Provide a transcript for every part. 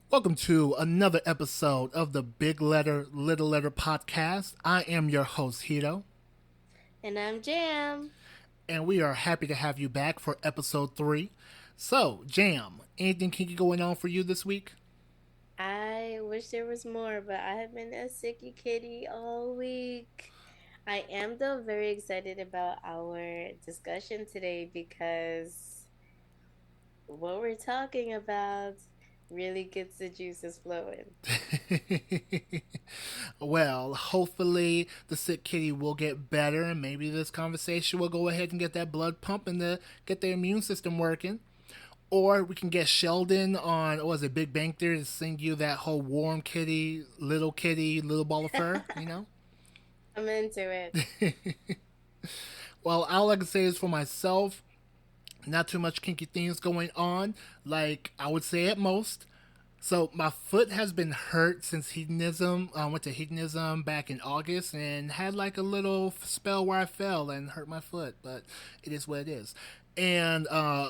Welcome to another episode of the Big Letter, Little Letter podcast. I am your host, Hedo, And I'm Jam. and we are happy to have you back for episode 3. So, Jam, anything kinky going on for you this week? I wish there was more, but I have been a sicky kitty all week. I am, though, very excited about our discussion today because what we're talking about really gets the juices flowing. Well, hopefully the sick kitty will get better, and maybe this conversation will go ahead and get that blood pumping to get their immune system working. Or we can get Sheldon on, what was it, Big Bang Theory to sing you that whole warm kitty, little ball of fur, you know? I'm into it. Well, all I can say is for myself, not too much kinky things going on, like I would say at most. So my foot has been hurt since hedonism. I went to hedonism back in August and had like a little spell where I fell and hurt my foot, but it is what it is. And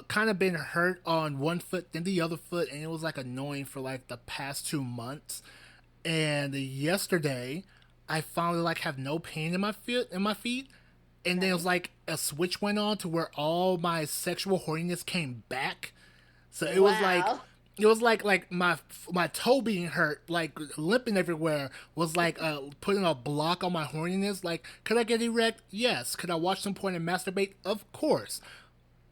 kind of been hurt on one foot, then the other foot, and it was like annoying for like the past 2 months. And yesterday, I finally like have no pain in my feet, and then it was Nice. like a switch went on to where all my sexual horniness came back. So Wow. it was like my toe being hurt, like limping everywhere, was like putting a block on my horniness. Like, could I get erect? Yes. Could I watch some porn and masturbate? Of course.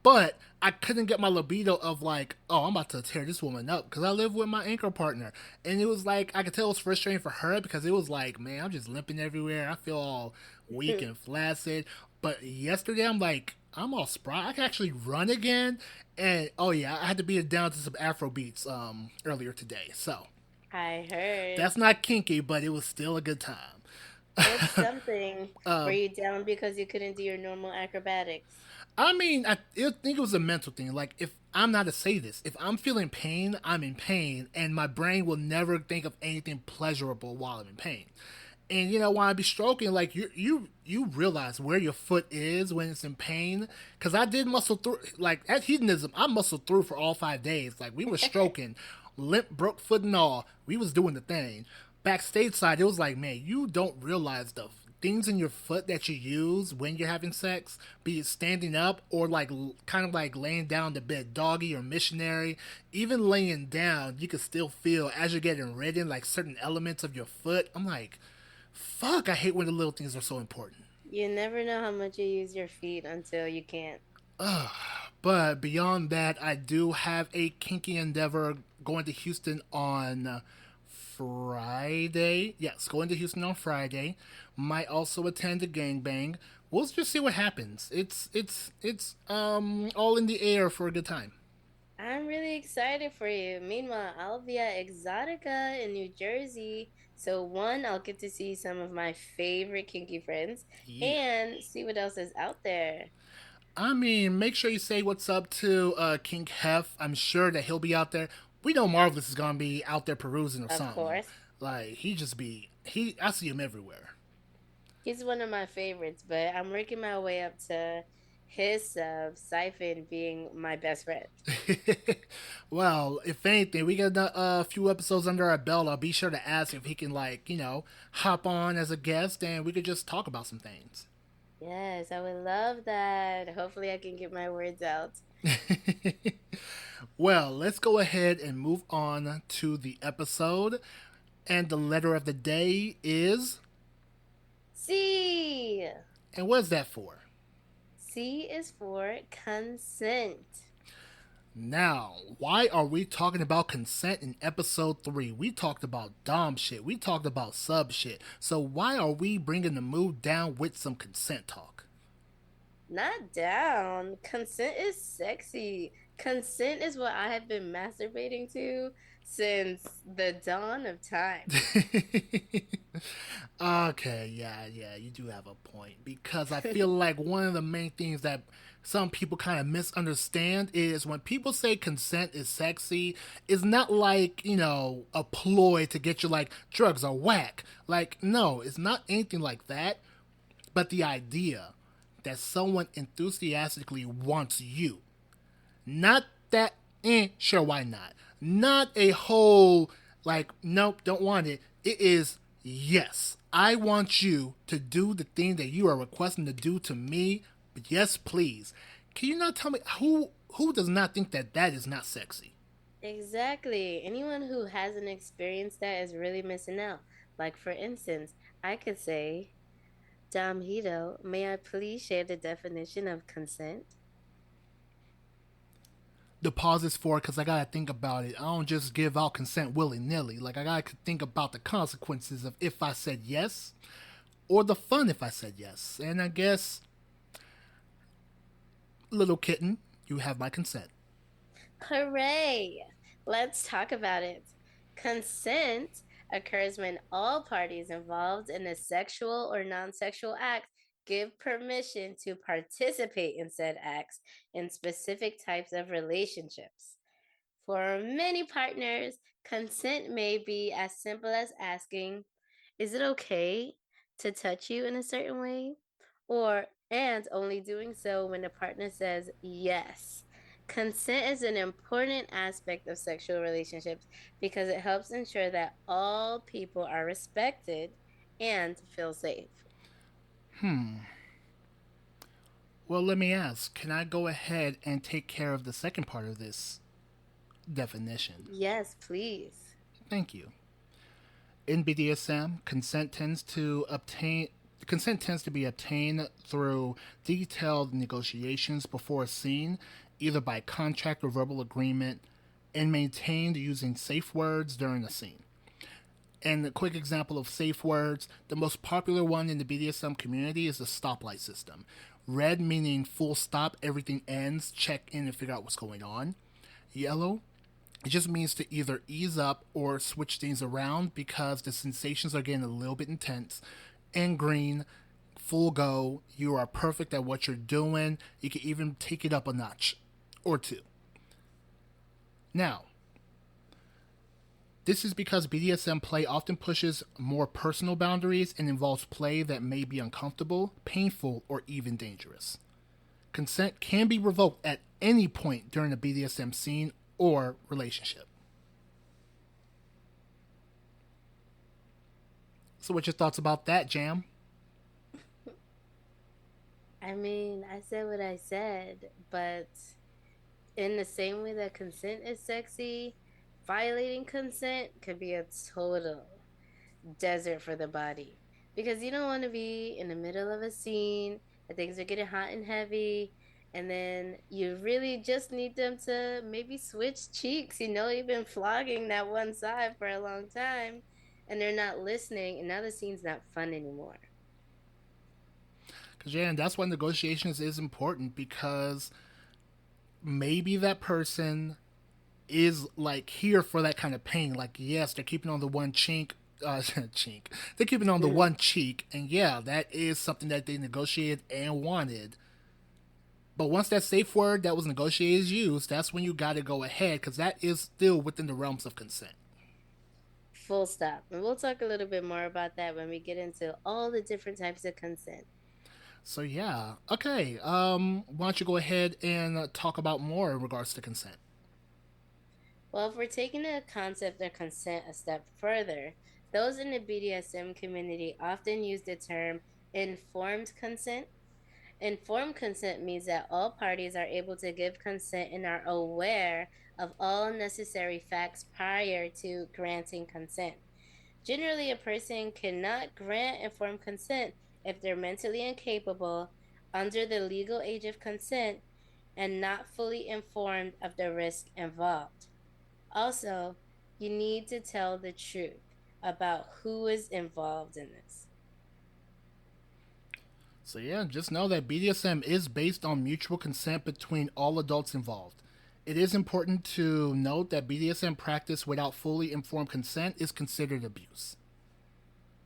But I couldn't get my libido of like, oh, I'm about to tear this woman up because I live with my anchor partner, and it was like I could tell it was frustrating for her because it was like, man, I'm just limping everywhere. I feel all weak and flaccid. But yesterday, I'm like, I'm all spry. I can actually run again, and oh yeah, I had to beat it down to some Afro beats earlier today. So I heard. that's not kinky, but it was still a good time. It's something. Were you down because you couldn't do your normal acrobatics? I mean, I think it was a mental thing. Like, if I'm not a sadist, if I'm feeling pain, I'm in pain, and my brain will never think of anything pleasurable while I'm in pain. And when I be stroking, like you realize where your foot is when it's in pain. Cause I did muscle through, like at hedonism, I muscled through for all 5 days. Like we were stroking, limp, broke foot and all. We was doing the thing. Backstage side, it was like, man, you don't realize the things in your foot that you use when you're having sex, be it standing up or like kind of like laying down the bed, doggy or missionary. Even laying down, you can still feel as you're getting ridden, like certain elements of your foot. I'm like, fuck, I hate when the little things are so important. You never know how much you use your feet until you can't. But beyond that, I do have a kinky endeavor going to Houston on Friday. Yes, going to Houston on Friday. Might also attend a gangbang. We'll just see what happens. It's all in the air for a good time. I'm really excited for you. Meanwhile, I'll be at Exotica in New Jersey. So, one, I'll get to see some of my favorite kinky friends Yeah. and see what else is out there. I mean, make sure you say what's up to King Hef. I'm sure that he'll be out there. We know Marvelous is gonna be out there perusing or Of something. course, Like he just be he. I see him everywhere. he's one of my favorites, but I'm working my way up to his Siphon being my best friend. Well, if anything, we get a few episodes under our belt. I'll be sure to ask if he can, like, hop on as a guest and we could just talk about some things. Yes, I would love that. Hopefully, I can get my words out. Well, let's go ahead and move on to the episode. And the letter of the day is. C. And what is that for? C is for consent. Now, why are we talking about consent in episode 3? We talked about Dom shit. We talked about sub shit. So, why are we bringing the mood down with some consent talk? Not down. Consent is sexy. Consent is what I have been masturbating to since the dawn of time. Okay, yeah, you do have a point. Because I feel like one of the main things that some people kind of misunderstand is when people say consent is sexy, it's not like, a ploy to get you like drugs are whack. Like, no, it's not anything like that. But the idea that someone enthusiastically wants you. Not that, sure, why not? Not a whole, like, nope, don't want it. It is, yes, I want you to do the thing that you are requesting to do to me, but yes, please. Can you not tell me who does not think that that is not sexy? Exactly. Anyone who hasn't experienced that is really missing out. Like, for instance, I could say, Dom Hito, may I please share the definition of consent? The pause is for because I gotta think about it. I don't just give out consent willy nilly. Like I gotta think about the consequences of if I said yes, or the fun if I said yes. And I guess, little kitten, you have my consent. Hooray! Let's talk about it. Consent occurs when all parties involved in a sexual or non sexual act give permission to participate in said acts in specific types of relationships. For many partners, consent may be as simple as asking, is it okay to touch you in a certain way? Or, and only doing so when the partner says yes. Consent is an important aspect of sexual relationships because it helps ensure that all people are respected and feel safe. Well, let me ask, can I go ahead and take care of the second part of this definition? Yes, please. Thank you. In BDSM, consent tends to be obtained through detailed negotiations before a scene, either by contract or verbal agreement, and maintained using safe words during a scene. And a quick example of safe words, the most popular one in the BDSM community is the stoplight system. Red meaning full stop, everything ends, check in and figure out what's going on. Yellow, it just means to either ease up or switch things around because the sensations are getting a little bit intense. And green, full go, you are perfect at what you're doing. You can even take it up a notch or two. Now, this is because BDSM play often pushes more personal boundaries and involves play that may be uncomfortable, painful, or even dangerous. Consent can be revoked at any point during a BDSM scene or relationship. So, what's your thoughts about that, Jam? I mean, I said what I said, but in the same way that consent is sexy, violating consent could be a total desert for the body because you don't want to be in the middle of a scene and things are getting hot and heavy and then you really just need them to maybe switch cheeks. You've been flogging that one side for a long time and they're not listening and now the scene's not fun anymore. Because, yeah, and that's why negotiations is important because maybe that person is like here for that kind of pain. Like, yes, they're keeping on the one chink, chink. They're keeping on the one cheek, and yeah, that is something that they negotiated and wanted. But once that safe word that was negotiated is used, that's when you got to go ahead because that is still within the realms of consent. Full stop. And we'll talk a little bit more about that when we get into all the different types of consent. So yeah, okay. Why don't you go ahead and talk about more in regards to consent? Well, if we're taking the concept of consent a step further, those in the BDSM community often use the term informed consent. Informed consent means that all parties are able to give consent and are aware of all necessary facts prior to granting consent. Generally, a person cannot grant informed consent if they're mentally incapable, under the legal age of consent, and not fully informed of the risk involved. Also, you need to tell the truth about who is involved in this. So yeah, just know that BDSM is based on mutual consent between all adults involved. It is important to note that BDSM practice without fully informed consent is considered abuse.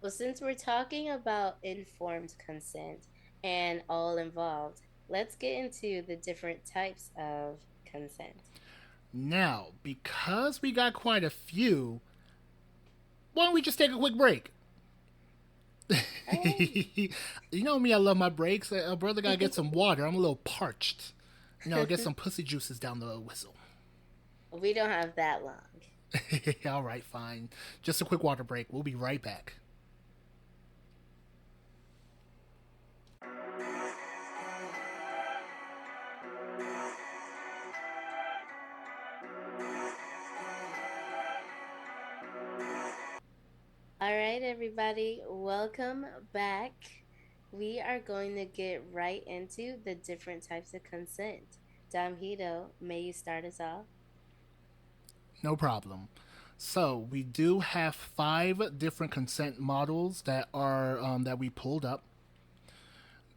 Well, since we're talking about informed consent and all involved, let's get into the different types of consent. Now, because we got quite a few, why don't we just take a quick break? Oh. You know me, I love my breaks. Brother gotta get some water. I'm a little parched. Get some pussy juices down the whistle. We don't have that long. All right, fine. Just a quick water break. We'll be right back. All right, everybody, welcome back. We are going to get right into the different types of consent. Damhito, may you start us off? No problem. So we do have five different consent models that we pulled up.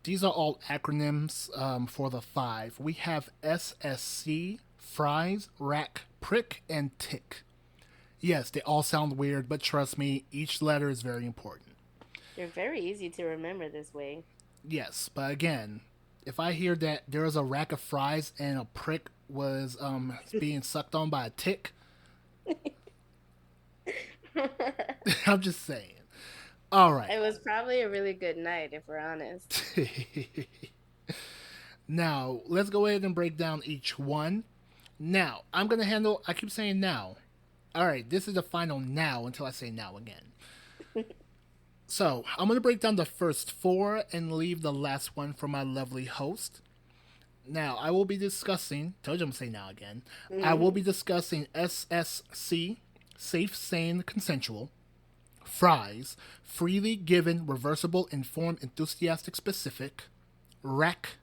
These are all acronyms for the five. We have SSC, fries, rack, prick, and tick. Yes, they all sound weird, but trust me, each letter is very important. They're very easy to remember this way. Yes, but again, if I hear that there was a rack of fries and a prick was being sucked on by a tick, I'm just saying. All right. It was probably a really good night, if we're honest. Now, let's go ahead and break down each one. Now, I'm going to handle, I keep saying now. All right, this is the final now until I say now again. So, I'm going to break down the first four and leave the last one for my lovely host. Now, I will be discussing, told you I'm going to say now again. I will be discussing SSC, safe, sane, consensual. Fries, freely given, reversible, informed, enthusiastic, specific. Rack,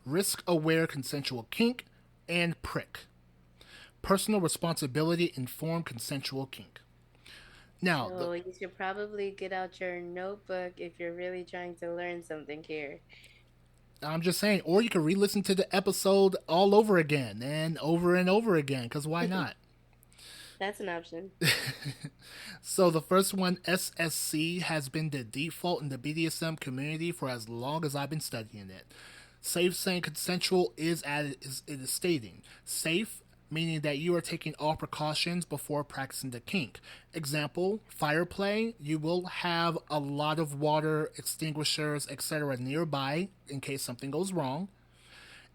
risk aware, consensual kink. And prick, personal responsibility, informed, consensual kink. Now, So you should probably get out your notebook if you're really trying to learn something here. I'm just saying, or you can re listen to the episode all over again and over again, because why not? That's an option. So the first one, SSC, has been the default in the BDSM community for as long as I've been studying it. Safe, sane, consensual it is stating. Safe, meaning that you are taking all precautions before practicing the kink. Example, fire play, you will have a lot of water, extinguishers, etc. nearby in case something goes wrong.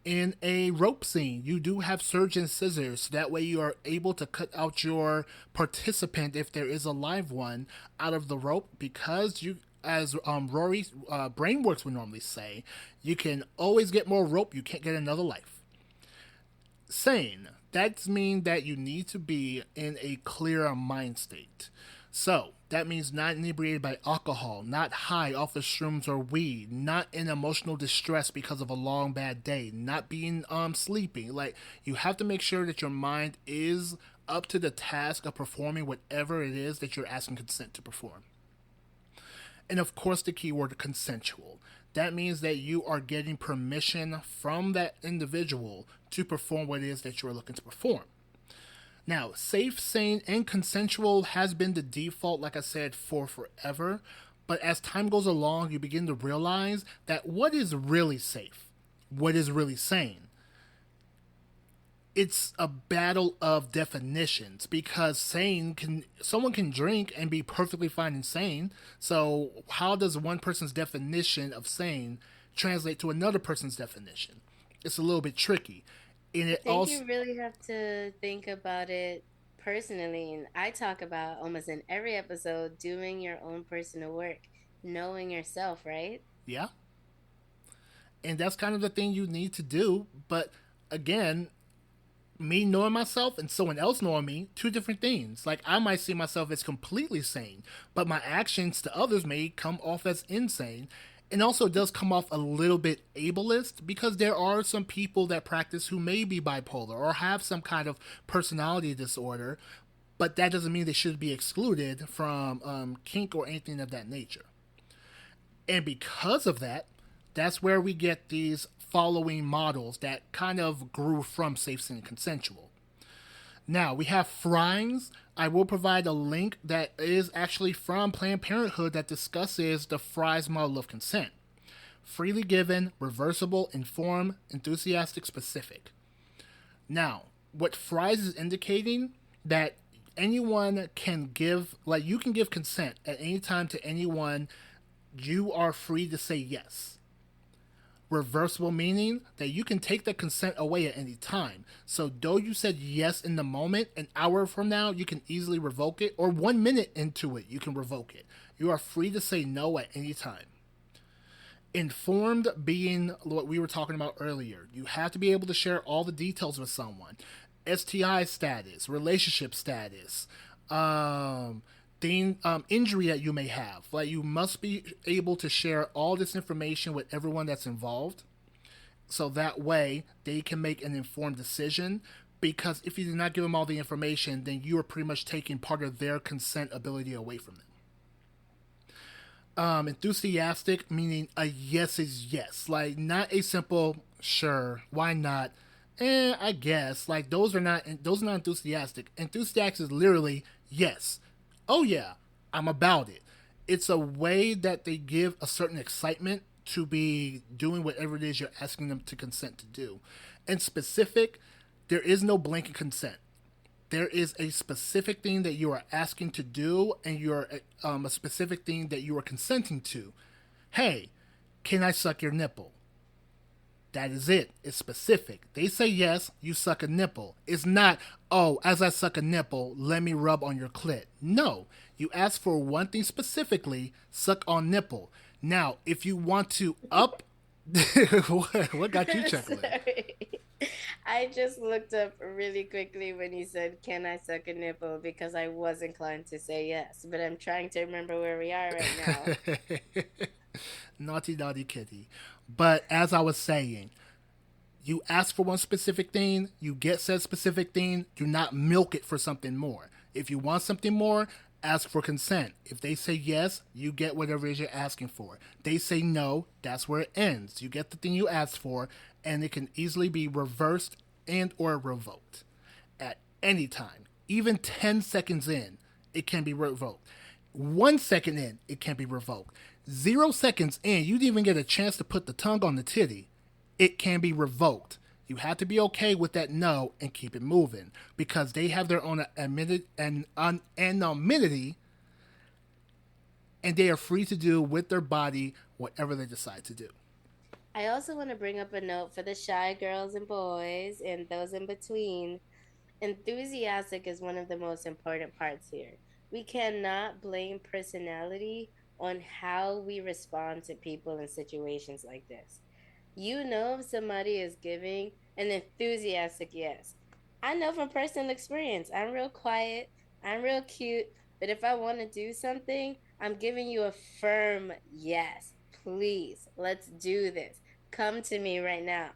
In a rope scene, you do have surgeon scissors. So that way you are able to cut out your participant, if there is a live one, out of the rope, because you, as Rory Brainworks would normally say, you can always get more rope, you can't get another life. Sane, that means that you need to be in a clear mind state. So, that means not inebriated by alcohol, not high off of shrooms or weed, not in emotional distress because of a long bad day, not being sleeping. Like, you have to make sure that your mind is up to the task of performing whatever it is that you're asking consent to perform. And of course, the keyword consensual. That means that you are getting permission from that individual to perform what it is that you are looking to perform. Now, safe, sane, and consensual has been the default, like I said, for forever. But as time goes along, you begin to realize that what is really safe, what is really sane, it's a battle of definitions, because someone can drink and be perfectly fine and sane. So how does one person's definition of sane translate to another person's definition? It's a little bit tricky. And I it think also, you really have to think about it personally. And I talk about almost in every episode doing your own personal work, knowing yourself, right? yeah, and that's kind of the thing you need to do. But again, me knowing myself and someone else knowing me, two different things. Like, I might see myself as completely sane, but my actions to others may come off as insane. And also, it does come off a little bit ableist, because there are some people that practice who may be bipolar or have some kind of personality disorder, but that doesn't mean they should be excluded from kink or anything of that nature. And because of that, that's where we get these following models that kind of grew from safe and consensual. Now, we have Fries. I will provide a link that is actually from Planned Parenthood that discusses the Fries model of consent. Freely given, reversible, informed, enthusiastic, specific. Now, what Fries is indicating, that anyone can give, like, you can give consent at any time to anyone. You are free to say yes. Reversible meaning that you can take that consent away at any time. So though you said yes in the moment, an hour from now you can easily revoke it, or 1 minute into it you can revoke it. You are free to say no at any time. Informed being what we were talking about earlier. You have to be able to share all the details with someone. STI status, relationship status, injury that you may have. Like, you must be able to share all this information with everyone that's involved, so that way they can make an informed decision. Because if you do not give them all the information, then you are pretty much taking part of their consent ability away from them. Enthusiastic meaning a yes is yes, like not a simple sure, why not, I guess. Like, those are not enthusiastic. Enthusiastic is literally yes, oh yeah, I'm about it. It's a way that they give a certain excitement to be doing whatever it is you're asking them to consent to do. And specific, there is no blanket consent. There is a specific thing that you are asking to do, and you're a specific thing that you are consenting to. Hey, can I suck your nipple? That is it. It's specific. They say yes, you suck a nipple. It's not, oh, as I suck a nipple, let me rub on your clit. No, you ask for one thing specifically, suck on nipple. Now, if you want to up, what got you chuckling? Sorry. I just looked up really quickly when you said, "Can I suck a nipple?" because I was inclined to say yes, but I'm trying to remember where we are right now. Naughty, naughty kitty. But as I was saying, you ask for one specific thing, you get said specific thing, do not milk it for something more. If you want something more, ask for consent. If they say yes, you get whatever it is you're asking for. They say no, that's where it ends. You get the thing you asked for, and it can easily be reversed and or revoked at any time. Even 10 seconds in, it can be revoked. 1 second in, it can be revoked. 0 seconds in, you didn't even get a chance to put the tongue on the titty, it can be revoked. You have to be okay with that no and keep it moving, because they have their own anonymity, and they are free to do with their body whatever they decide to do. I also want to bring up a note for the shy girls and boys and those in between. Enthusiastic is one of the most important parts here. We cannot blame personality on how we respond to people in situations like this. You know if somebody is giving an enthusiastic yes. I know from personal experience, I'm real quiet, I'm real cute, but if I want to do something, I'm giving you a firm yes. Please, let's do this. Come to me right now.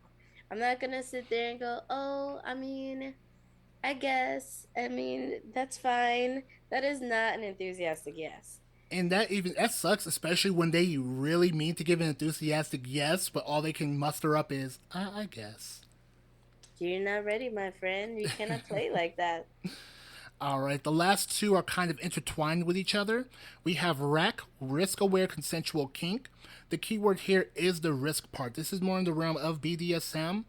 I'm not going to sit there and go, oh, I guess. That's fine. That is not an enthusiastic yes. And that sucks, especially when they really mean to give an enthusiastic yes, but all they can muster up is I guess. You're not ready, my friend. You cannot play like that. All right, the last two are kind of intertwined with each other. We have RAC, risk aware consensual kink. The keyword here is the risk part. This is more in the realm of BDSM,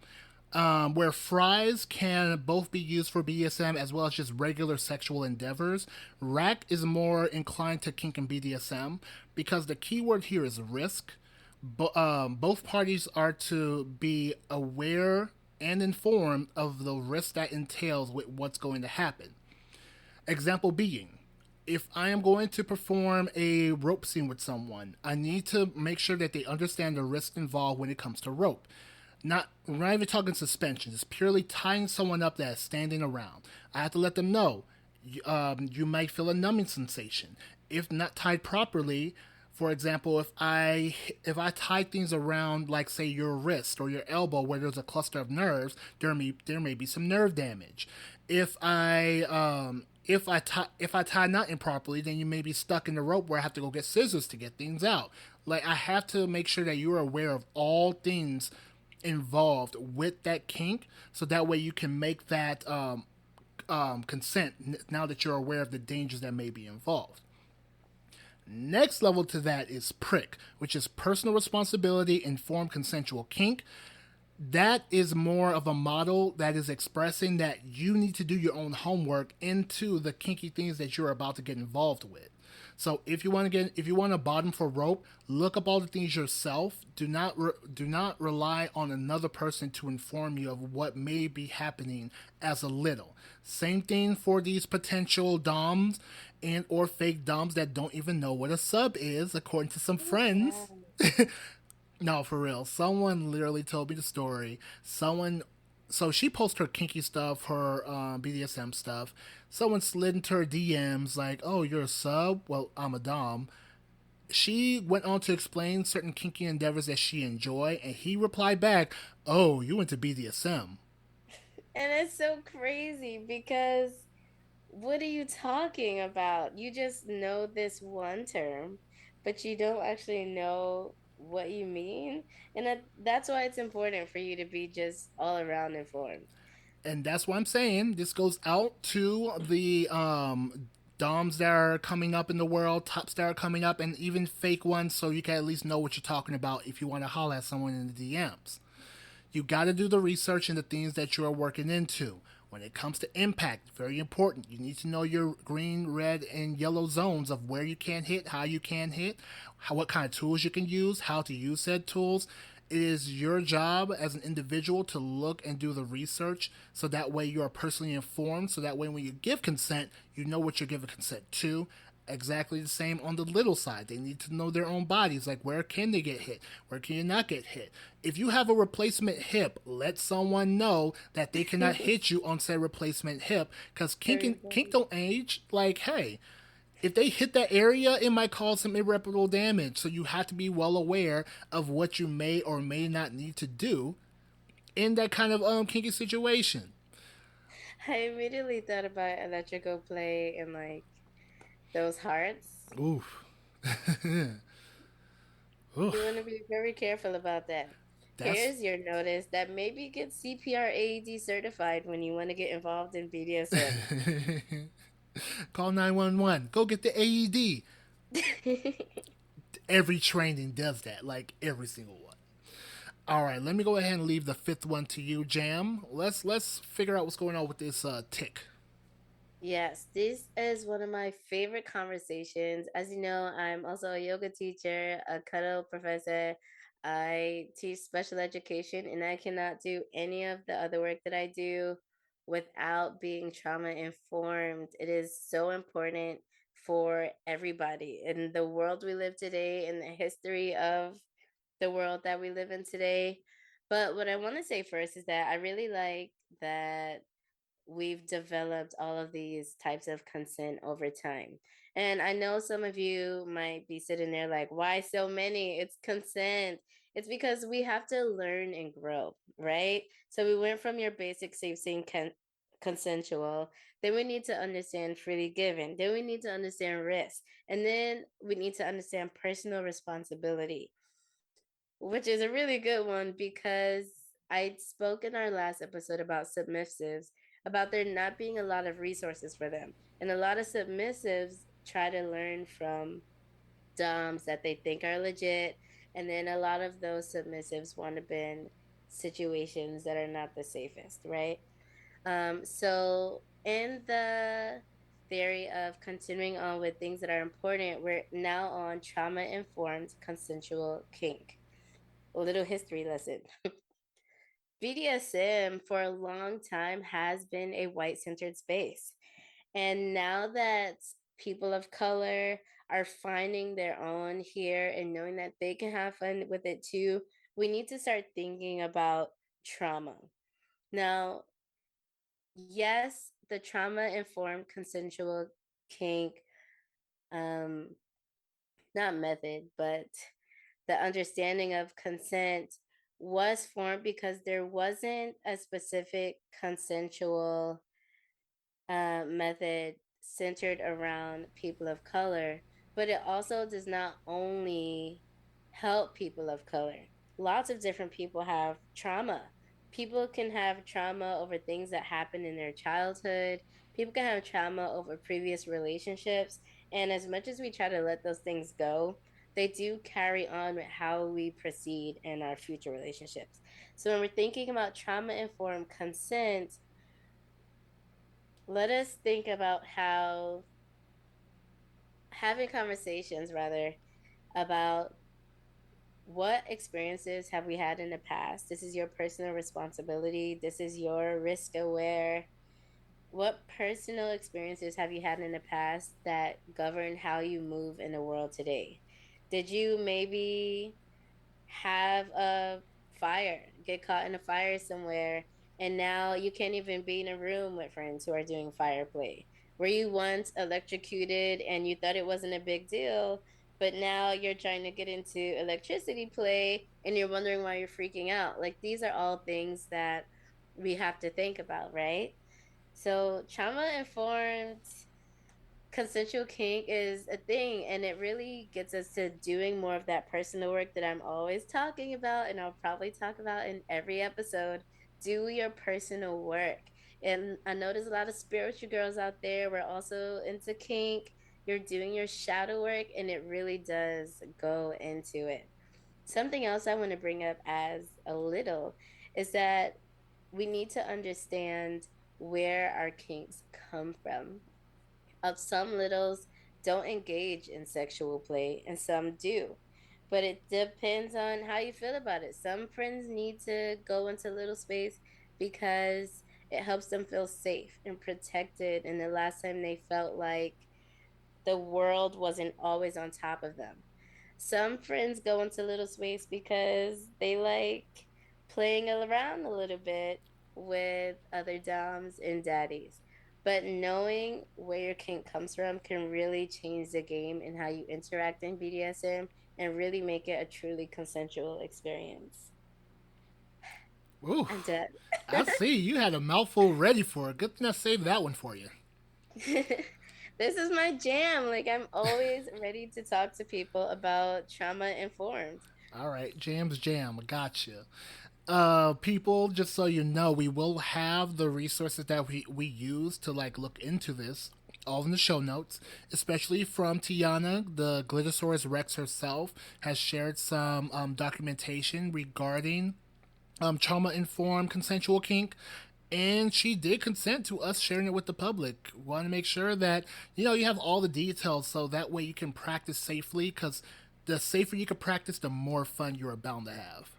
where fries can both be used for BDSM as well as just regular sexual endeavors. RAC is more inclined to kink and BDSM because the keyword here is risk. Both parties are to be aware and informed of the risk that entails with what's going to happen. Example being, if I am going to perform a rope scene with someone, I need to make sure that they understand the risk involved when it comes to rope. We're not even talking suspension. It's purely tying someone up that is standing around. I have to let them know you might feel a numbing sensation if not tied properly. For example, if I tie things around, like say your wrist or your elbow where there's a cluster of nerves, there may be some nerve damage. If I tie not improperly, then you may be stuck in the rope where I have to go get scissors to get things out. Like, I have to make sure that you are aware of all things involved with that kink, so that way you can make that consent now that you're aware of the dangers that may be involved. Next level to that is prick, which is personal responsibility informed consensual kink. That is more of a model that is expressing that you need to do your own homework into the kinky things that you're about to get involved with. So if you want a bottom for rope, look up all the things yourself. Do not rely on another person to inform you of what may be happening as a little. Same thing for these potential doms and or fake doms that don't even know what a sub is, according to some Oh my friends. God. No, for real. Someone literally told me the story. So she posts her kinky stuff, her BDSM stuff. Someone slid into her DMs like, "Oh, you're a sub? Well, I'm a dom." She went on to explain certain kinky endeavors that she enjoy, and he replied back, "Oh, you into BDSM?" And it's so crazy because what are you talking about? You just know this one term, but you don't actually know what you mean. And that's why it's important for you to be just all around informed. And that's what I'm saying. This goes out to the DOMs that are coming up in the world, tops that are coming up, and even fake ones, so you can at least know what you're talking about if you want to holler at someone in the DMs. You got to do the research and the things that you are working into. When it comes to impact, very important. You need to know your green, red, and yellow zones of where you can hit, how you can hit, what kind of tools you can use, how to use said tools. It is your job as an individual to look and do the research so that way you are personally informed. So that way, when you give consent, you know what you're giving consent to. Exactly the same on the little side. They need to know their own bodies. Like, where can they get hit? Where can you not get hit? If you have a replacement hip, let someone know that they cannot hit you on said replacement hip because Very kink important. don't age. Like, hey, if they hit that area, it might cause some irreparable damage. So you have to be well aware of what you may or may not need to do in that kind of kinky situation. I immediately thought about electrical play and like those hearts. Oof. You want Oof. to be very careful about that. That's Here's your notice that maybe get CPR AED certified when you want to get involved in BDSM. call 911. Go get the AED. Every training does that, like every single one. All right, let me go ahead and leave the fifth one to you, Jam. Let's figure out what's going on with this tick. Yes, this is one of my favorite conversations. As you know, I'm also a yoga teacher, a cuddle professor. I teach special education, and I cannot do any of the other work that I do without being trauma informed. It is so important for everybody in the world we live today, in the history of the world that we live in today. But what I want to say first is that I really like that we've developed all of these types of consent over time. And I know some of you might be sitting there like, why so many? It's consent. It's because we have to learn and grow, right? So we went from your basic safe, sane, consensual. Then we need to understand freely given. Then we need to understand risk. And then we need to understand personal responsibility, which is a really good one because I spoke in our last episode about submissives, about there not being a lot of resources for them. And a lot of submissives try to learn from DOMs that they think are legit. And then a lot of those submissives want to be in situations that are not the safest, right? So in the theory of continuing on with things that are important, we're now on trauma informed consensual kink. A little history lesson. BDSM for a long time has been a white centered space. And now that people of color are finding their own here and knowing that they can have fun with it too, we need to start thinking about trauma. Now, yes, the trauma informed consensual kink, um, not method, but the understanding of consent was formed because there wasn't a specific consensual method centered around people of color, but it also does not only help people of color. Lots of different people have trauma. People can have trauma over things that happened in their childhood. People can have trauma over previous relationships. And as much as we try to let those things go, they do carry on with how we proceed in our future relationships. So when we're thinking about trauma informed consent, let us think about how having conversations rather about what experiences have we had in the past. This is your personal responsibility. This is your risk aware. What personal experiences have you had in the past that govern how you move in the world today? Did you maybe have a fire, get caught in a fire somewhere, and now you can't even be in a room with friends who are doing fire play? Were you once electrocuted and you thought it wasn't a big deal, but now you're trying to get into electricity play and you're wondering why you're freaking out? Like, these are all things that we have to think about, right? So, trauma informed consensual kink is a thing, and it really gets us to doing more of that personal work that I'm always talking about, and I'll probably talk about in every episode. Do your personal work. And I know there's a lot of spiritual girls out there. We're also into kink. You're doing your shadow work, and it really does go into it. Something else I want to bring up as a little is that we need to understand where our kinks come from. Of some littles don't engage in sexual play and some do. But it depends on how you feel about it. Some friends need to go into little space because it helps them feel safe and protected. And the last time they felt like the world wasn't always on top of them. Some friends go into little space because they like playing around a little bit with other doms and daddies. But knowing where your kink comes from can really change the game in how you interact in BDSM and really make it a truly consensual experience. Ooh, I'm done. I see. You had a mouthful ready for it. Good thing I saved that one for you. This is my jam. Like, I'm always ready to talk to people about trauma informed. All right, Jam's Jam. Gotcha. People, just so you know, we will have the resources that we use to like look into this all in the show notes, especially from Tiana. The Glittosaurus Rex herself has shared some documentation regarding trauma informed consensual kink. And she did consent to us sharing it with the public. Want to make sure that you have all the details, so that way you can practice safely. Because the safer you can practice, the more fun you're bound to have.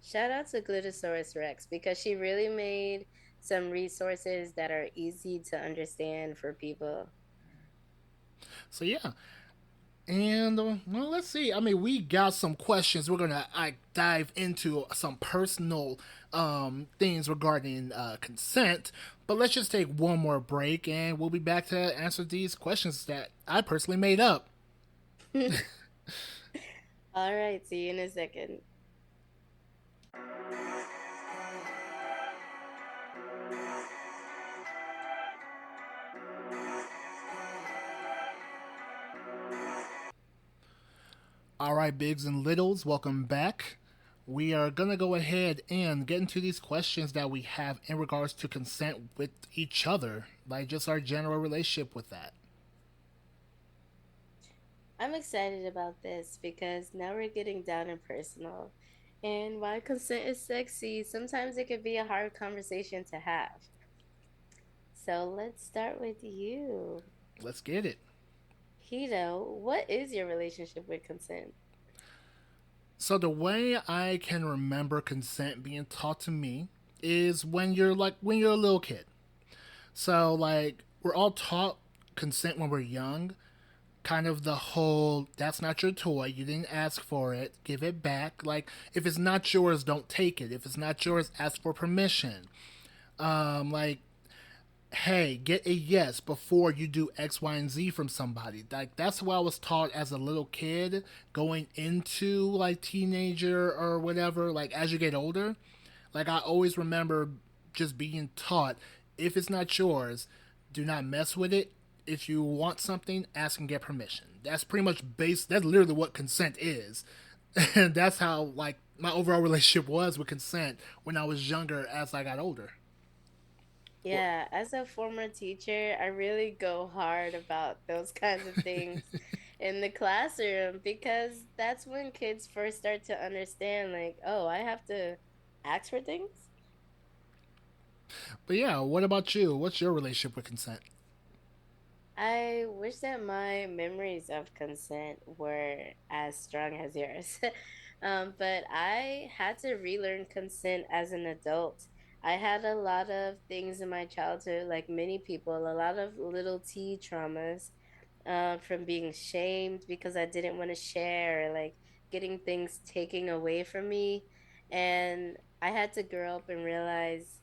Shout out to Glittosaurus Rex because she really made some resources that are easy to understand for people. So yeah, and well, let's see. I mean, we got some questions. We're gonna dive into some personal things regarding consent, but let's just take one more break, and we'll be back to answer these questions that I personally made up. All right, see you in a second. All right, bigs and littles, welcome back. We are gonna go ahead and get into these questions that we have in regards to consent with each other, like just our general relationship with that. I'm excited about this because now we're getting down and personal. And while consent is sexy, sometimes it could be a hard conversation to have. So let's start with you. Let's get it. Hedo, what is your relationship with consent? So the way I can remember consent being taught to me is when you're a little kid. So like we're all taught consent when we're young. Kind of the whole that's not your toy, you didn't ask for it, give it back. Like if it's not yours, don't take it. If it's not yours, ask for permission. Like hey, get a yes before you do X, Y, and Z from somebody. Like that's what I was taught as a little kid, going into like teenager or whatever. Like as you get older, like I always remember just being taught, if it's not yours, do not mess with it. If you want something, ask and get permission. That's pretty much base. That's literally what consent is, and that's how like my overall relationship was with consent when I was younger. As I got older. Well, Yeah, as a former teacher, I really go hard about those kinds of things in the classroom because that's when kids first start to understand, like, oh, I have to ask for things. But yeah, what about you? What's your relationship with consent? I wish that my memories of consent were as strong as yours. But I had to relearn consent as an adult. I had a lot of things in my childhood, like many people, a lot of little T traumas, from being shamed because I didn't want to share, like getting things taken away from me. And I had to grow up and realize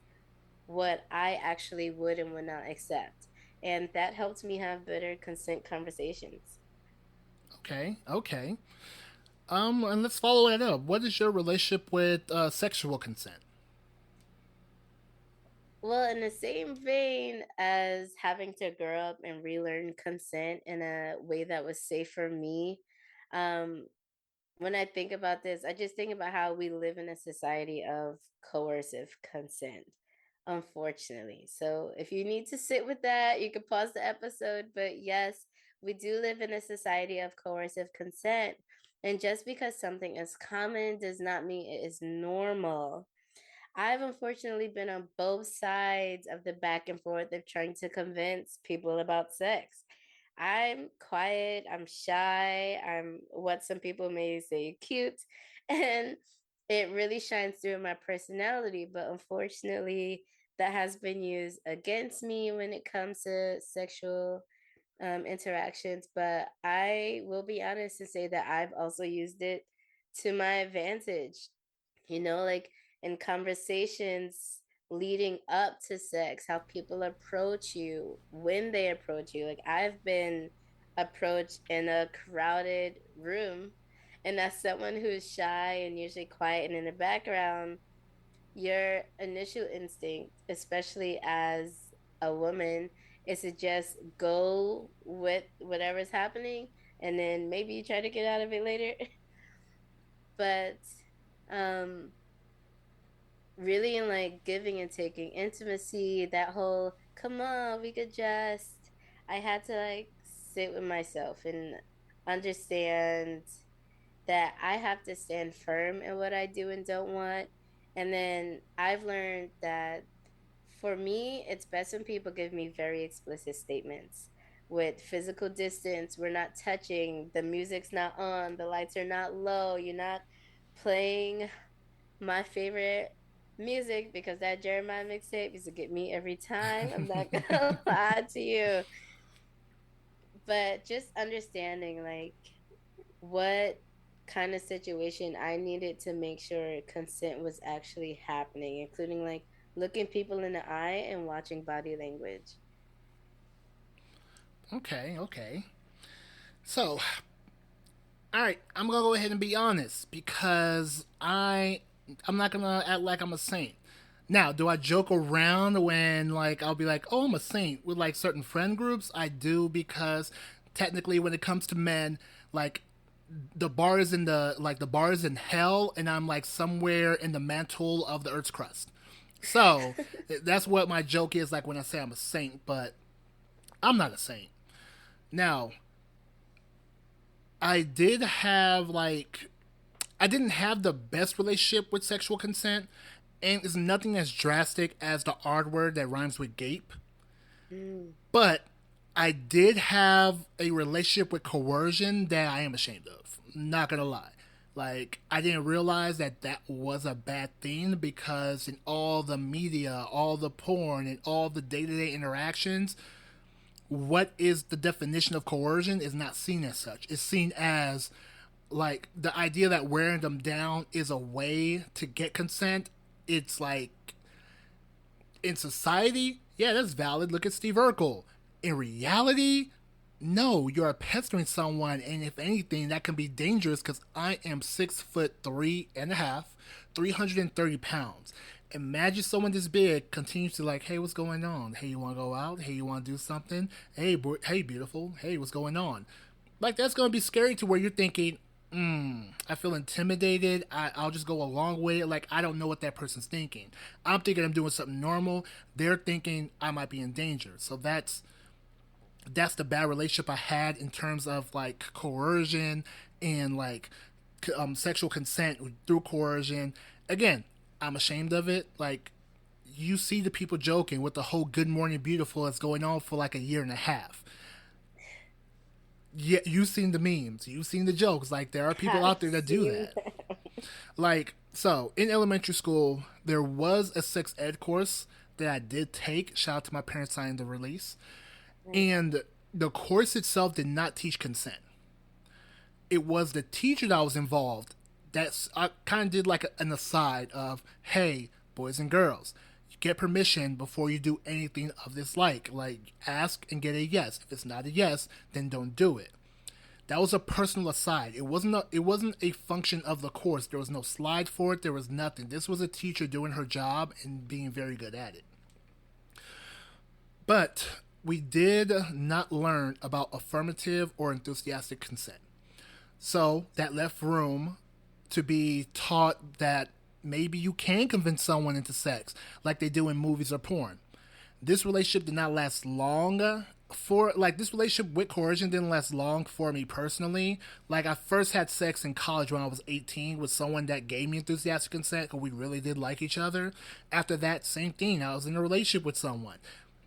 what I actually would and would not accept. And that helped me have better consent conversations. Okay, okay. And let's follow it up. What is your relationship with sexual consent? Well, in the same vein as having to grow up and relearn consent in a way that was safe for me, um, when I think about this, I just think about how we live in a society of coercive consent, unfortunately. So if you need to sit with that, you can pause the episode. But yes, we do live in a society of coercive consent. And just because something is common does not mean it is normal. I've unfortunately been on both sides of the back and forth of trying to convince people about sex. I'm quiet, I'm shy, I'm what some people may say cute, and it really shines through in my personality. But unfortunately, that has been used against me when it comes to sexual interactions. But I will be honest and say that I've also used it to my advantage. Like in conversations leading up to sex, how people approach you when they approach you. Like I've been approached in a crowded room, and as someone who's shy and usually quiet and in the background, your initial instinct, especially as a woman, is to just go with whatever's happening and then maybe you try to get out of it later. But um really in like giving and taking intimacy, that whole come on, we could just, I had to like sit with myself and understand that I have to stand firm in what I do and don't want. And then I've learned that for me, it's best when people give me very explicit statements with physical distance. We're not touching, the music's not on, the lights are not low, you're not playing my favorite music because that Jeremiah mixtape used to get me every time. I'm not gonna lie to you. But just understanding like what kind of situation I needed to make sure consent was actually happening, including like looking people in the eye and watching body language. Okay, okay. So, all right, I'm gonna go ahead and be honest because I'm not gonna act like I'm a saint. Now, do I joke around when like I'll be like, "Oh, I'm a saint" with like certain friend groups? I do because technically, when it comes to men, like the bar is in hell, and I'm like somewhere in the mantle of the Earth's crust. So that's what my joke is like when I say I'm a saint, but I'm not a saint. Now, I did have like I didn't have the best relationship with sexual consent, and it's nothing as drastic as the R word that rhymes with gape. Mm. But I did have a relationship with coercion that I am ashamed of. Not gonna lie. Like, I didn't realize that that was a bad thing because in all the media, all the porn, and all the day to day interactions, what is the definition of coercion is not seen as such. It's seen as like the idea that wearing them down is a way to get consent. It's like in society, yeah, that's valid. Look at Steve Urkel. In reality, no, you're pestering someone, and if anything, that can be dangerous because I am 6'3.5", 330 pounds. Imagine someone this big continues to like, hey, what's going on? Hey, you want to go out? Hey, you want to do something? Hey, hey, beautiful. Hey, what's going on? Like that's gonna be scary to where you're thinking, I feel intimidated. I'll just go along with it. Like I don't know what that person's thinking. I'm thinking I'm doing something normal. They're thinking I might be in danger. So that's the bad relationship I had in terms of like coercion and like sexual consent through coercion. Again, I'm ashamed of it. Like, you see the people joking with the whole "Good Morning Beautiful" that's going on for like a year and a half. Yeah, you've seen the memes, you've seen the jokes. Like, there are people I've out there that do seen that. that. Like, so in elementary school, there was a sex ed course that I did take. Shout out to my parents signing the release. Nice. And the course itself did not teach consent. It was the teacher that was involved. That's I kind of did like an aside of, hey, boys and girls, you get permission before you do anything of this like ask and get a yes. If it's not a yes, then don't do it. That was a personal aside. It wasn't a function of the course. There was no slide for it. There was nothing. This was a teacher doing her job and being very good at it. But we did not learn about affirmative or enthusiastic consent. So that left room to be taught that maybe you can convince someone into sex like they do in movies or porn. This relationship did not last long for like this relationship with coercion didn't last long for me personally. Like, I first had sex in college when I was 18 with someone that gave me enthusiastic consent because we really did like each other. After that, same thing. I was in a relationship with someone.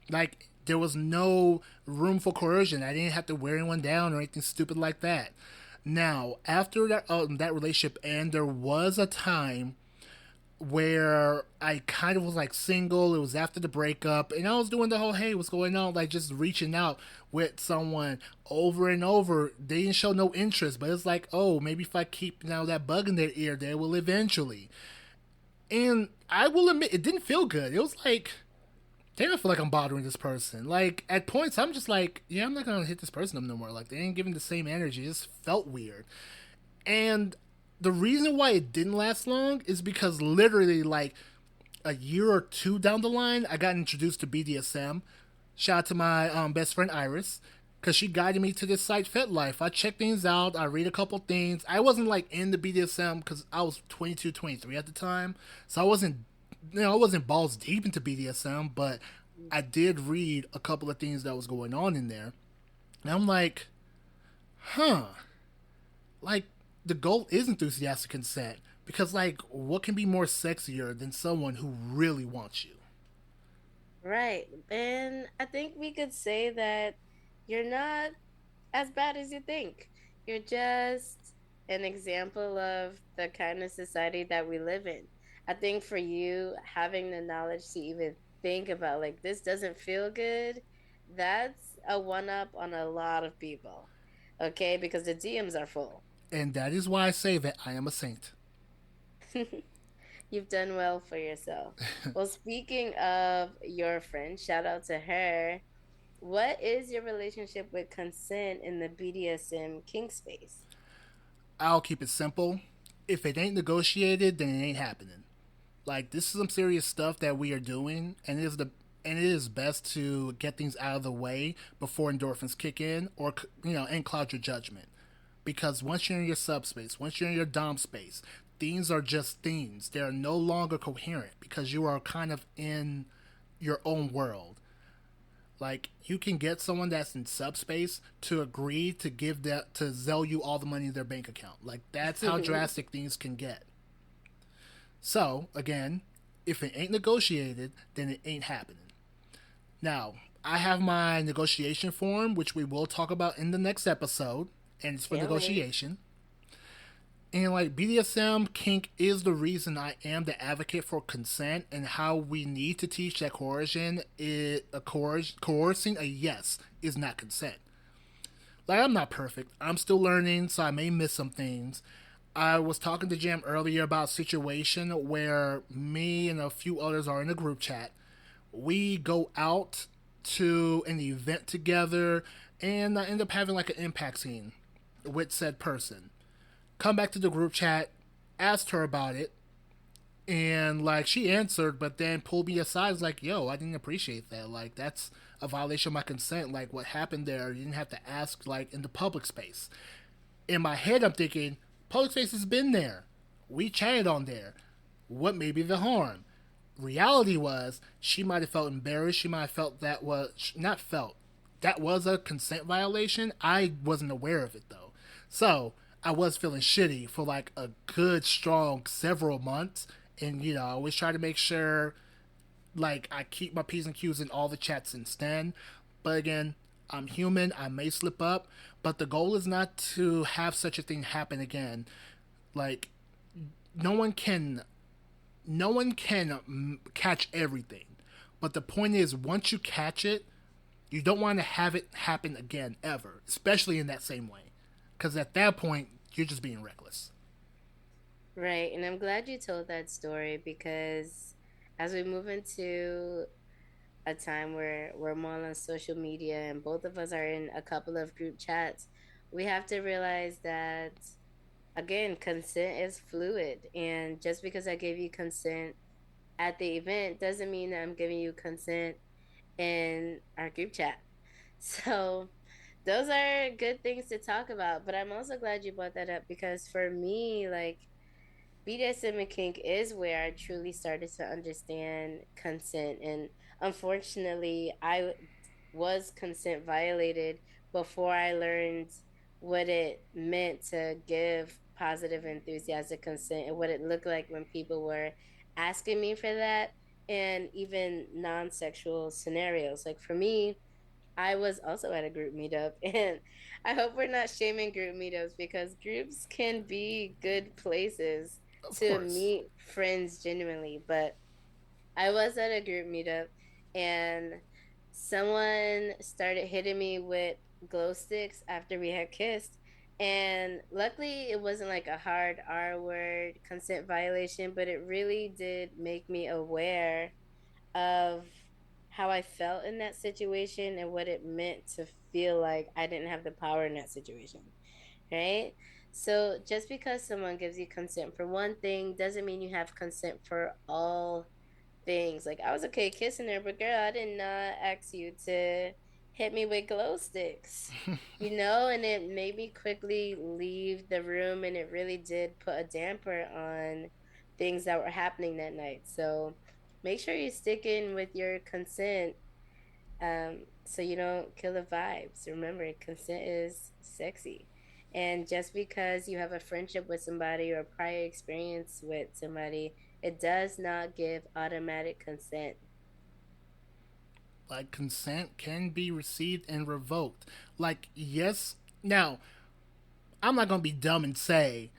Like, there was no room for coercion. I didn't have to wear anyone down or anything stupid like that. Now, after that relationship, and there was a time where I kind of was like single. It was after the breakup, and I was doing the whole "hey, what's going on?" like just reaching out with someone over and over. They didn't show no interest, but it's like, oh, maybe if I keep now that bug in their ear, they will eventually. And I will admit, it didn't feel good. It was like, damn, I feel like I'm bothering this person. Like, at points, I'm just like, yeah, I'm not gonna hit this person up no more. Like, they ain't giving the same energy. It just felt weird. And the reason why it didn't last long is because literally, like, a year or two down the line, I got introduced to BDSM. Shout out to my best friend Iris, because she guided me to this site, FetLife. I checked things out. I read a couple things. I wasn't like in the BDSM because I was 22, 23 at the time, so I wasn't balls deep into BDSM, but I did read a couple of things that was going on in there, and I'm like, huh, like, the goal is enthusiastic consent because, like, what can be more sexier than someone who really wants you? Right. And I think we could say that you're not as bad as you think. You're just an example of the kind of society that we live in. I think for you, having the knowledge to even think about like this doesn't feel good, that's a one up on a lot of people. Okay, because the DMs are full. And that is why I say that I am a saint. You've done well for yourself. Well, speaking of your friend, shout out to her. What is your relationship with consent in the BDSM kink space? I'll keep it simple. If it ain't negotiated, then it ain't happening. Like, this is some serious stuff that we are doing, and it is best to get things out of the way before endorphins kick in, or and cloud your judgment. Because once you're in your subspace, once you're in your dom space, things are just things. They are no longer coherent because you are kind of in your own world. Like, you can get someone that's in subspace to agree to give that to sell you all the money in their bank account. Like, that's how drastic things can get. So again, if it ain't negotiated, then it ain't happening. Now, I have my negotiation form, which we will talk about in the next episode, and it's for Can't wait. negotiation. And like, BDSM kink is the reason I am the advocate for consent and how we need to teach that coercing a yes is not consent. Like, I'm not perfect. I'm still learning, so I may miss some things. I was talking to Jam earlier about a situation where me and a few others are in a group chat. We go out to an event together, and I end up having like an impact scene with said person. Come back to the group chat, asked her about it, and like, she answered, but then pulled me aside. Was like, "Yo, I didn't appreciate that. Like, that's a violation of my consent. Like, what happened there? You didn't have to ask like in the public space." In my head, I'm thinking, public space has been there. We chatted on there. What may be the harm? Reality was, she might have felt embarrassed. She might have felt that was not felt. that was a consent violation. I wasn't aware of it though. So I was feeling shitty for like a good, strong several months. And, I always try to make sure, like, I keep my P's and Q's in all the chats instead. But again, I'm human. I may slip up. But the goal is not to have such a thing happen again. Like, no one can catch everything. But the point is, once you catch it, you don't want to have it happen again ever, especially in that same way. Because at that point, you're just being reckless. Right. And I'm glad you told that story because as we move into a time where we're more on social media and both of us are in a couple of group chats, we have to realize that, again, consent is fluid. And just because I gave you consent at the event doesn't mean that I'm giving you consent in our group chat. So, those are good things to talk about. But I'm also glad you brought that up because for me, like, BDSM and kink is where I truly started to understand consent. And unfortunately, I was consent violated before I learned what it meant to give positive enthusiastic consent and what it looked like when people were asking me for that, and even non sexual scenarios. Like for me, I was also at a group meetup, and I hope we're not shaming group meetups because groups can be good places Of to course. meet friends genuinely. But I was at a group meetup, and someone started hitting me with glow sticks after we had kissed. And luckily, it wasn't like a hard R word consent violation, but it really did make me aware of how I felt in that situation and what it meant to feel like I didn't have the power in that situation. Right? So just because someone gives you consent for one thing doesn't mean you have consent for all things. Like I was okay kissing her, but girl, I did not ask you to hit me with glow sticks. And it made me quickly leave the room, and it really did put a damper on things that were happening that night. So make sure you stick in with your consent, so you don't kill the vibes. Remember, consent is sexy. And just because you have a friendship with somebody or a prior experience with somebody, it does not give automatic consent. Like, consent can be received and revoked. Like, yes. Now, I'm not going to be dumb and say,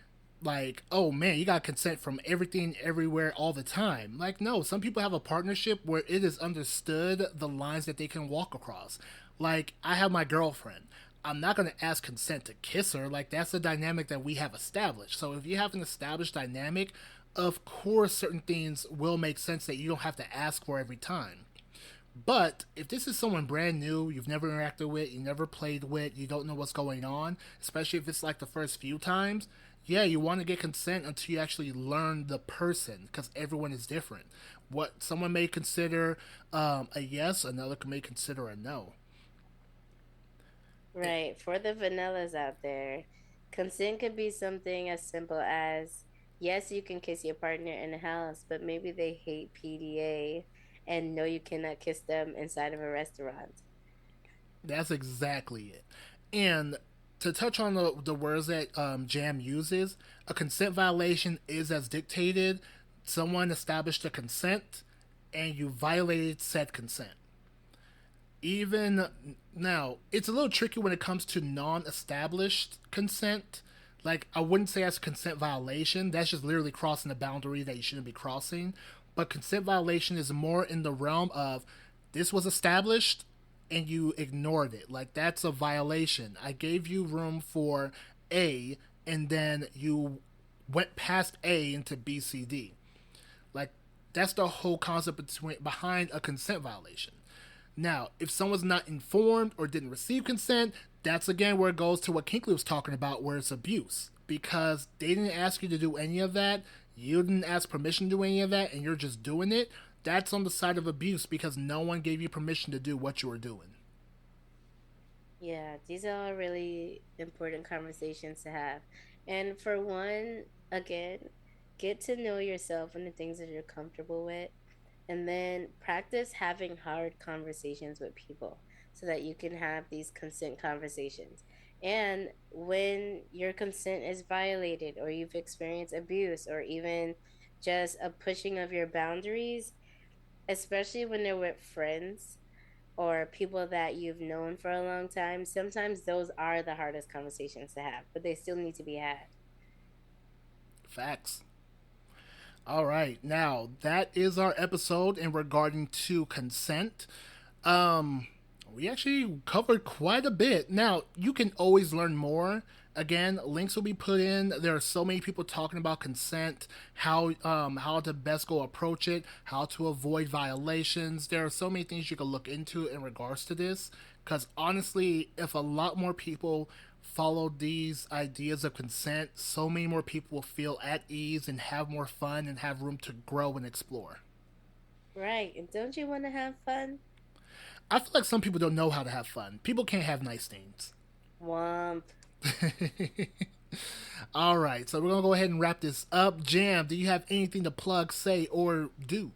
like, oh man, you got consent from everything, everywhere, all the time. Like, no, some people have a partnership where it is understood the lines that they can walk across. Like, I have my girlfriend. I'm not going to ask consent to kiss her. Like, that's a dynamic that we have established. So, if you have an established dynamic, of course, certain things will make sense that you don't have to ask for every time. But if this is someone brand new, you've never interacted with, you never played with, you don't know what's going on, especially if it's like the first few times, yeah, you want to get consent until you actually learn the person because everyone is different. What someone may consider a yes, another may consider a no. Right. For the vanillas out there, consent could be something as simple as yes, you can kiss your partner in the house, but maybe they hate PDA and no, you cannot kiss them inside of a restaurant. That's exactly it. And to touch on the words that Jam uses, a consent violation is as dictated. Someone established a consent, and you violated said consent. Even now, it's a little tricky when it comes to non-established consent. Like, I wouldn't say that's a consent violation. That's just literally crossing the boundary that you shouldn't be crossing. But consent violation is more in the realm of this was established and you ignored it. Like, that's a violation. I gave you room for A, and then you went past A into B, C, D. Like, that's the whole concept behind a consent violation. Now, if someone's not informed or didn't receive consent, that's again where it goes to what Kinkley was talking about, where it's abuse. Because they didn't ask you to do any of that, you didn't ask permission to do any of that, and you're just doing it. That's on the side of abuse because no one gave you permission to do what you were doing. Yeah, these are all really important conversations to have. And for one, again, get to know yourself and the things that you're comfortable with. And then practice having hard conversations with people. so that you can have these consent conversations. And when your consent is violated, or you've experienced abuse, or even just a pushing of your boundaries, especially when they're with friends or people that you've known for a long time, sometimes those are the hardest conversations to have, but they still need to be had. Facts. All right. Now, that is our episode in regarding to consent. Um, we actually covered quite a bit. Now, you can always learn more. Again, links will be put in. There are so many people talking about consent, how to best go approach it, how to avoid violations. There are so many things you can look into in regards to this. Because honestly, if a lot more people follow these ideas of consent, so many more people will feel at ease and have more fun and have room to grow and explore. Right. And don't you want to have fun? I feel like some people don't know how to have fun. People can't have nice things. Womp. All right, so we're gonna go ahead and wrap this up. Jam, do you have anything to plug, say, or do?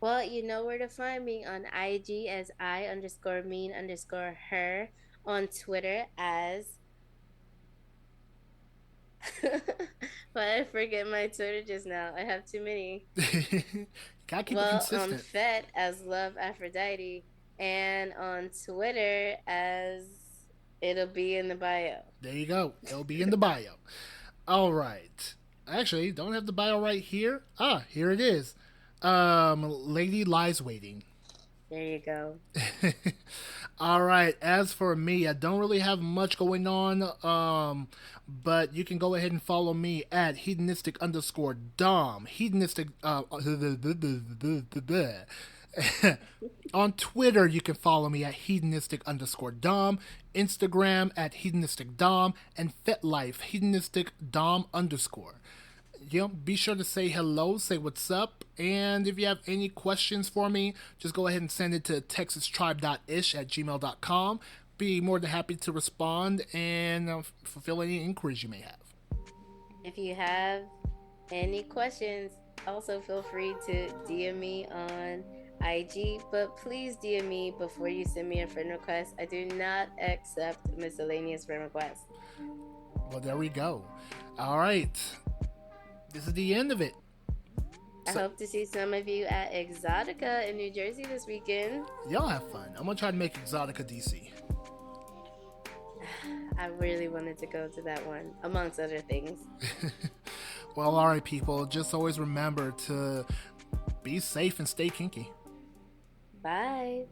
Well, you know where to find me on IG as I_mean_her, on Twitter as but I forget my Twitter just now. I have too many. Gotta keep it Well, on consistent. Fet as Love Aphrodite, and on Twitter as it'll be in the bio. There you go. It'll be in the bio. All right. Actually, don't have the bio right here. Ah, here it is. Lady Lies Waiting. There you go. All right. As for me, I don't really have much going on. But you can go ahead and follow me at hedonistic_dom. Hedonistic. On Twitter, you can follow me at hedonistic_dom. Instagram at hedonistic_dom, and FetLife hedonistic_dom_. Be sure to say hello, say what's up, and if you have any questions for me, just go ahead and send it to texastribe.ish@gmail.com. Be more than happy to respond and fulfill any inquiries you may have. If you have any questions, also feel free to DM me on IG, but please DM me before you send me a friend request. I do not accept miscellaneous friend requests. Well, there we go. All right. This is the end of it. I hope to see some of you at Exotica in New Jersey this weekend. Y'all have fun. I'm going to try to make Exotica DC. I really wanted to go to that one, amongst other things. Well, all right, people. Just always remember to be safe and stay kinky. Bye.